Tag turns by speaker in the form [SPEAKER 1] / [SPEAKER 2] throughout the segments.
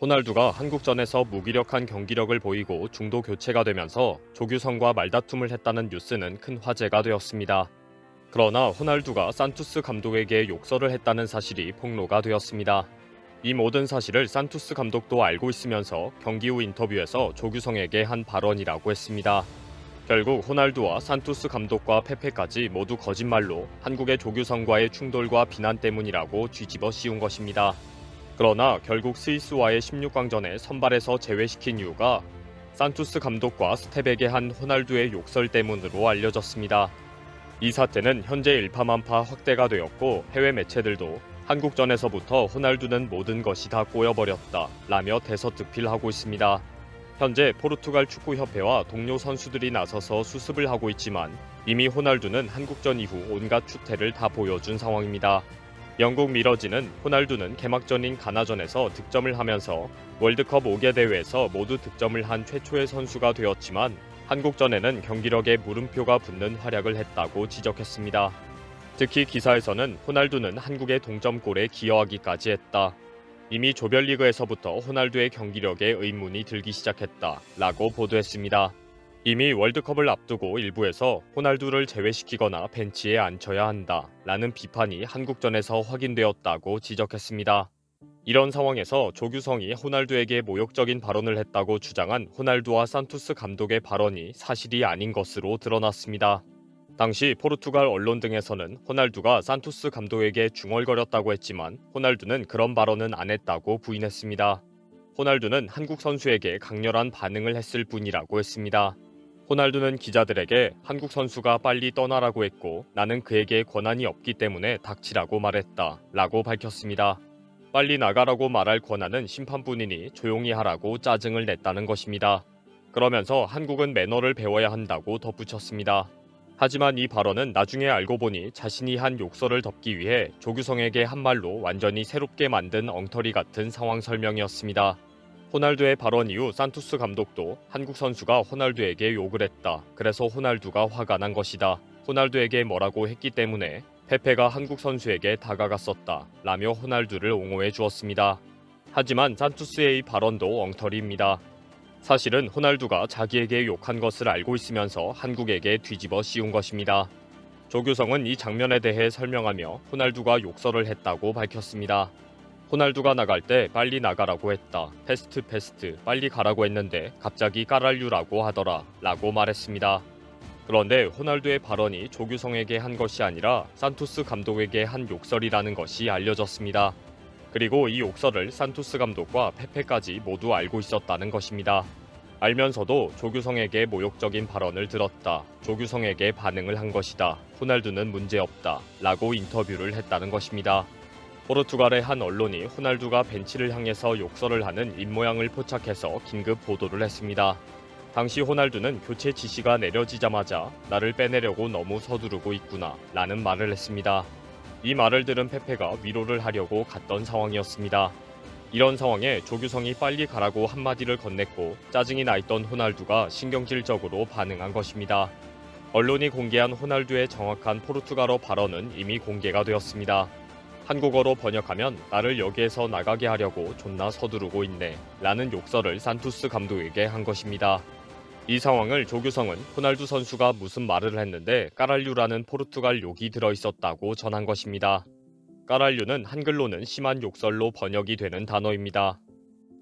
[SPEAKER 1] 호날두가 한국전에서 무기력한 경기력을 보이고 중도 교체가 되면서 조규성과 말다툼을 했다는 뉴스는 큰 화제가 되었습니다. 그러나 호날두가 산투스 감독에게 욕설을 했다는 사실이 폭로가 되었습니다. 이 모든 사실을 산투스 감독도 알고 있으면서 경기 후 인터뷰에서 조규성에게 한 발언이라고 했습니다. 결국 호날두와 산투스 감독과 페페까지 모두 거짓말로 한국의 조규성과의 충돌과 비난 때문이라고 뒤집어 씌운 것입니다. 그러나 결국 스위스와의 16강전에 선발에서 제외시킨 이유가 산투스 감독과 스텝에게 한 호날두의 욕설 때문으로 알려졌습니다. 이 사태는 현재 일파만파 확대가 되었고 해외 매체들도 한국전에서부터 호날두는 모든 것이 다 꼬여버렸다 라며 대서특필하고 있습니다. 현재 포르투갈 축구협회와 동료 선수들이 나서서 수습을 하고 있지만 이미 호날두는 한국전 이후 온갖 추태를 다 보여준 상황입니다. 영국 미러지는 호날두는 개막전인 가나전에서 득점을 하면서 월드컵 5개 대회에서 모두 득점을 한 최초의 선수가 되었지만 한국전에는 경기력에 물음표가 붙는 활약을 했다고 지적했습니다. 특히 기사에서는 호날두는 한국의 동점골에 기여하기까지 했다. 이미 조별리그에서부터 호날두의 경기력에 의문이 들기 시작했다 라고 보도했습니다. 이미 월드컵을 앞두고 일부에서 호날두를 제외시키거나 벤치에 앉혀야 한다 라는 비판이 한국전에서 확인되었다고 지적했습니다. 이런 상황에서 조규성이 호날두에게 모욕적인 발언을 했다고 주장한 호날두와 산투스 감독의 발언이 사실이 아닌 것으로 드러났습니다. 당시 포르투갈 언론 등에서는 호날두가 산투스 감독에게 중얼거렸다고 했지만 호날두는 그런 발언은 안 했다고 부인했습니다. 호날두는 한국 선수에게 강렬한 반응을 했을 뿐이라고 했습니다. 호날두는 기자들에게 한국 선수가 빨리 떠나라고 했고 나는 그에게 권한이 없기 때문에 닥치라고 말했다 라고 밝혔습니다. 빨리 나가라고 말할 권한은 심판뿐이니 조용히 하라고 짜증을 냈다는 것입니다. 그러면서 한국은 매너를 배워야 한다고 덧붙였습니다. 하지만 이 발언은 나중에 알고 보니 자신이 한 욕설을 덮기 위해 조규성에게 한 말로 완전히 새롭게 만든 엉터리 같은 상황 설명이었습니다. 호날두의 발언 이후 산투스 감독도 한국 선수가 호날두에게 욕을 했다. 그래서 호날두가 화가 난 것이다. 호날두에게 뭐라고 했기 때문에 페페가 한국 선수에게 다가갔었다. 라며 호날두를 옹호해 주었습니다. 하지만 산투스의 이 발언도 엉터리입니다. 사실은 호날두가 자기에게 욕한 것을 알고 있으면서 한국에게 뒤집어 씌운 것입니다. 조규성은 이 장면에 대해 설명하며 호날두가 욕설을 했다고 밝혔습니다. 호날두가 나갈 때 빨리 나가라고 했다. 패스트 빨리 가라고 했는데 갑자기 까랄류라고 하더라 라고 말했습니다. 그런데 호날두의 발언이 조규성에게 한 것이 아니라 산투스 감독에게 한 욕설이라는 것이 알려졌습니다. 그리고 이 욕설을 산투스 감독과 페페까지 모두 알고 있었다는 것입니다. 알면서도 조규성에게 모욕적인 발언을 들었다. 조규성에게 반응을 한 것이다. 호날두는 문제없다 라고 인터뷰를 했다는 것입니다. 포르투갈의 한 언론이 호날두가 벤치를 향해서 욕설을 하는 입모양을 포착해서 긴급 보도를 했습니다. 당시 호날두는 교체 지시가 내려지자마자 나를 빼내려고 너무 서두르고 있구나 라는 말을 했습니다. 이 말을 들은 페페가 위로를 하려고 갔던 상황이었습니다. 이런 상황에 조규성이 빨리 가라고 한마디를 건넸고 짜증이 나 있던 호날두가 신경질적으로 반응한 것입니다. 언론이 공개한 호날두의 정확한 포르투갈어 발언은 이미 공개가 되었습니다. 한국어로 번역하면 나를 여기에서 나가게 하려고 존나 서두르고 있네 라는 욕설을 산투스 감독에게 한 것입니다. 이 상황을 조규성은 호날두 선수가 무슨 말을 했는데 까랄류라는 포르투갈 욕이 들어있었다고 전한 것입니다. 까랄류는 한글로는 심한 욕설로 번역이 되는 단어입니다.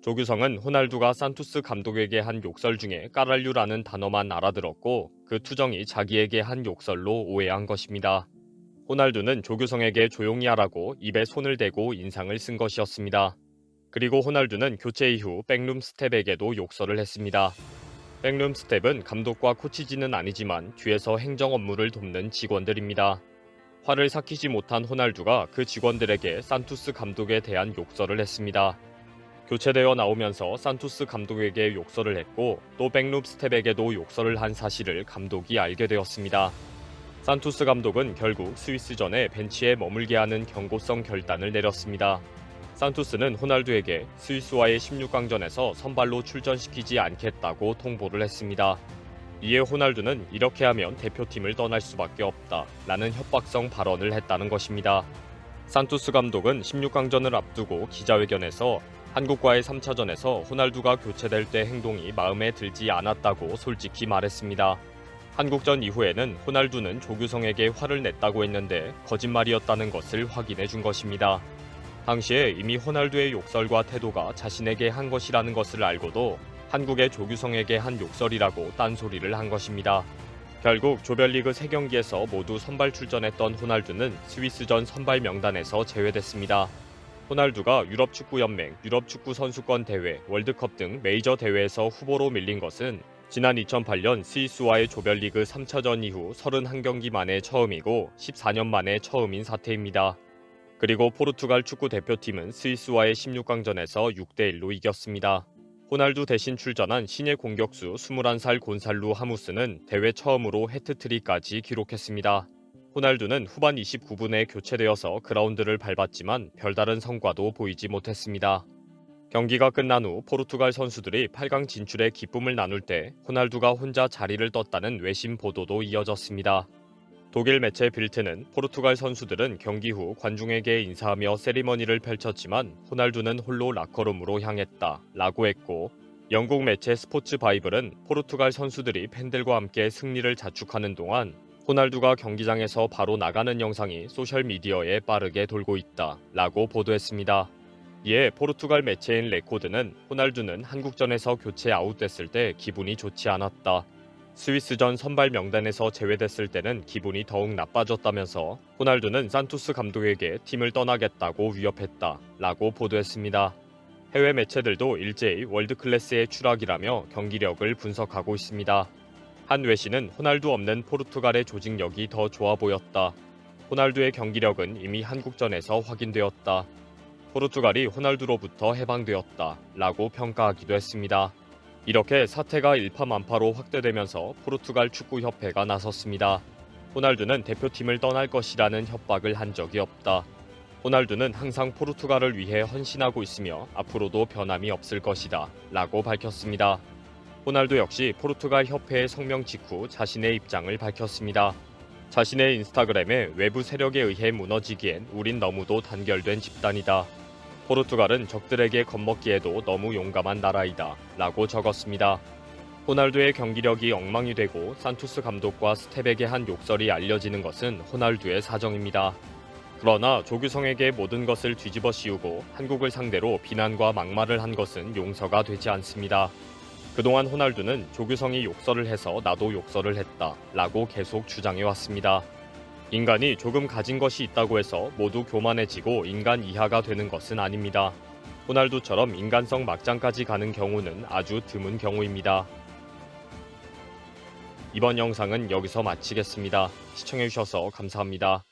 [SPEAKER 1] 조규성은 호날두가 산투스 감독에게 한 욕설 중에 까랄류라는 단어만 알아들었고 그 투정이 자기에게 한 욕설로 오해한 것입니다. 호날두는 조규성에게 조용히 하라고 입에 손을 대고 인상을 쓴 것이었습니다. 그리고 호날두는 교체 이후 백룸 스텝에게도 욕설을 했습니다. 백룸 스텝은 감독과 코치진은 아니지만 뒤에서 행정 업무를 돕는 직원들입니다. 화를 삭히지 못한 호날두가 그 직원들에게 산투스 감독에 대한 욕설을 했습니다. 교체되어 나오면서 산투스 감독에게 욕설을 했고 또 백룸 스텝에게도 욕설을 한 사실을 감독이 알게 되었습니다. 산투스 감독은 결국 스위스전에 벤치에 머물게 하는 경고성 결단을 내렸습니다. 산투스는 호날두에게 스위스와의 16강전에서 선발로 출전시키지 않겠다고 통보를 했습니다. 이에 호날두는 이렇게 하면 대표팀을 떠날 수밖에 없다 라는 협박성 발언을 했다는 것입니다. 산투스 감독은 16강전을 앞두고 기자회견에서 한국과의 3차전에서 호날두가 교체될 때 행동이 마음에 들지 않았다고 솔직히 말했습니다. 한국전 이후에는 호날두는 조규성에게 화를 냈다고 했는데 거짓말이었다는 것을 확인해 준 것입니다. 당시에 이미 호날두의 욕설과 태도가 자신에게 한 것이라는 것을 알고도 한국의 조규성에게 한 욕설이라고 딴소리를 한 것입니다. 결국 조별리그 3경기에서 모두 선발 출전했던 호날두는 스위스전 선발 명단에서 제외됐습니다. 호날두가 유럽축구연맹, 유럽축구선수권 대회, 월드컵 등 메이저 대회에서 후보로 밀린 것은 지난 2008년 스위스와의 조별리그 3차전 이후 31경기 만에 처음이고 14년 만에 처음인 사태입니다. 그리고 포르투갈 축구대표팀은 스위스와의 16강전에서 6대1로 이겼습니다. 호날두 대신 출전한 신예 공격수 21살 곤살루 하무스는 대회 처음으로 해트트릭까지 기록했습니다. 호날두는 후반 29분에 교체되어서 그라운드를 밟았지만 별다른 성과도 보이지 못했습니다. 경기가 끝난 후 포르투갈 선수들이 8강 진출의 기쁨을 나눌 때 호날두가 혼자 자리를 떴다는 외신 보도도 이어졌습니다. 독일 매체 빌트는 포르투갈 선수들은 경기 후 관중에게 인사하며 세리머니를 펼쳤지만 호날두는 홀로 라커룸으로 향했다 라고 했고, 영국 매체 스포츠 바이블은 포르투갈 선수들이 팬들과 함께 승리를 자축하는 동안 호날두가 경기장에서 바로 나가는 영상이 소셜미디어에 빠르게 돌고 있다 라고 보도했습니다. 이에 포르투갈 매체인 레코드는 호날두는 한국전에서 교체 아웃됐을 때 기분이 좋지 않았다. 스위스전 선발 명단에서 제외됐을 때는 기분이 더욱 나빠졌다면서 호날두는 산투스 감독에게 팀을 떠나겠다고 위협했다 라고 보도했습니다. 해외 매체들도 일제히 월드클래스의 추락이라며 경기력을 분석하고 있습니다. 한 외신은 호날두 없는 포르투갈의 조직력이 더 좋아 보였다. 호날두의 경기력은 이미 한국전에서 확인되었다. 포르투갈이 호날두로부터 해방되었다 라고 평가하기도 했습니다. 이렇게 사태가 일파만파로 확대되면서 포르투갈 축구협회가 나섰습니다. 호날두는 대표팀을 떠날 것이라는 협박을 한 적이 없다. 호날두는 항상 포르투갈을 위해 헌신하고 있으며 앞으로도 변함이 없을 것이다 라고 밝혔습니다. 호날두 역시 포르투갈 협회의 성명 직후 자신의 입장을 밝혔습니다. 자신의 인스타그램에 외부 세력에 의해 무너지기엔 우린 너무도 단결된 집단이다. 포르투갈은 적들에게 겁먹기에도 너무 용감한 나라이다 라고 적었습니다. 호날두의 경기력이 엉망이 되고 산투스 감독과 스텝에게 한 욕설이 알려지는 것은 호날두의 사정입니다. 그러나 조규성에게 모든 것을 뒤집어 씌우고 한국을 상대로 비난과 막말을 한 것은 용서가 되지 않습니다. 그동안 호날두는 조규성이 욕설을 해서 나도 욕설을 했다 라고 계속 주장해왔습니다. 인간이 조금 가진 것이 있다고 해서 모두 교만해지고 인간 이하가 되는 것은 아닙니다. 호날두처럼 인간성 막장까지 가는 경우는 아주 드문 경우입니다. 이번 영상은 여기서 마치겠습니다. 시청해주셔서 감사합니다.